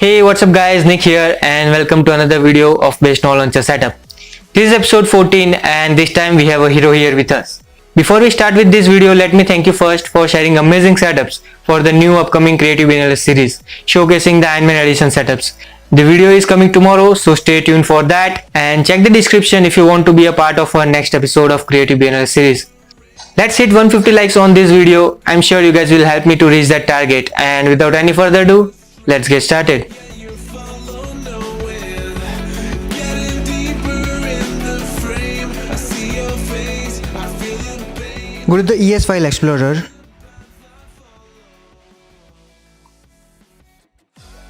Hey, what's up guys, Nick here and welcome to another video of Best No Launcher Setup. This is episode 14 and this time we have a hero here with us. Before we start with this video, let me thank you first for sharing amazing setups for the new upcoming Creative BNLS series showcasing the Iron Man Edition setups. The video is coming tomorrow, so stay tuned for that and check the description if you want to be a part of our next episode of Creative BNLS series. Let's hit 150 likes on this video. I'm sure you guys will help me to reach that target, and without any further ado, let's get started. Go to the ES File Explorer.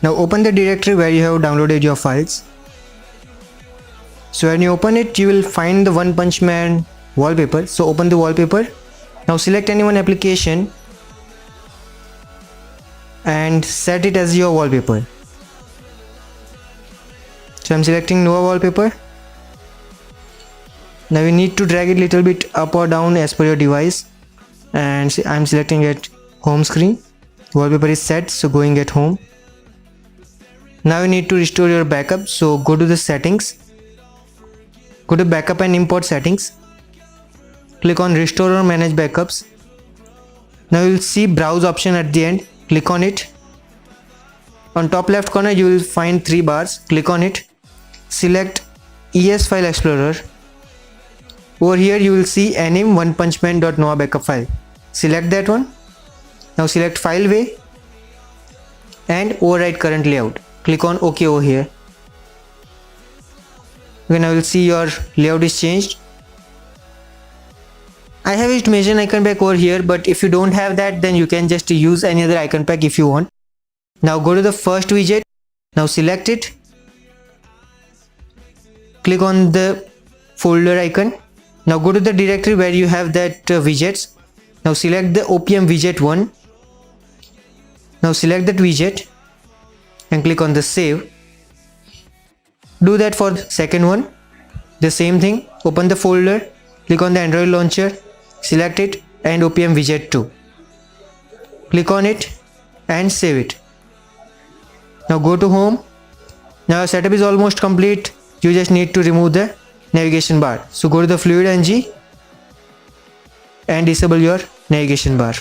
Now open the directory where you have downloaded your files. So when you open it, you will find the One Punch Man wallpaper. So open the wallpaper. Now select any one application and set it as your wallpaper. So I'm selecting Nova wallpaper. Now you need to drag it a little bit up or down as per your device, and I'm selecting at home screen. Wallpaper is set, so going at home. Now you need to restore your backup, so go to the settings, go to backup and import settings, click on restore or manage backups. Now you will see browse option at the end, click on it. On top left corner you will find 3 bars, click on it, select ES File Explorer. Over here you will see name onepunchman.nova backup file. Select that one. Now select file way and override current layout. Click on OK over here. Okay, now you will see your layout is changed. I have used Measure icon pack over here, but if you don't have that, then you can just use any other icon pack if you want. Now go to the first widget. Now select it. Click on the folder icon. Now go to the directory where you have that widgets. Now select the OPM widget 1. Now select that widget and click on the save. Do that for the second one. The same thing. Open the folder, click on the Android launcher, select it and OPM widget 2. Click on it and save it. Now go to home. Now your setup is almost complete. You just need to remove the navigation bar. So go to the Fluid NG and disable your navigation bar.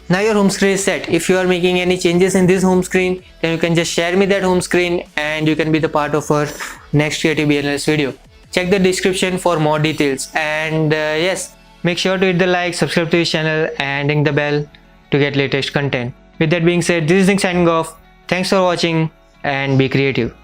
Now your home screen is set. If you are making any changes in this home screen, then you can just share me that home screen and you can be the part of our next Creative BNLS video. Check the description for more details, and yes, make sure to hit the like, subscribe to this channel and ring the bell to get latest content. With that being said, this is Nick signing off. Thanks for watching and be creative.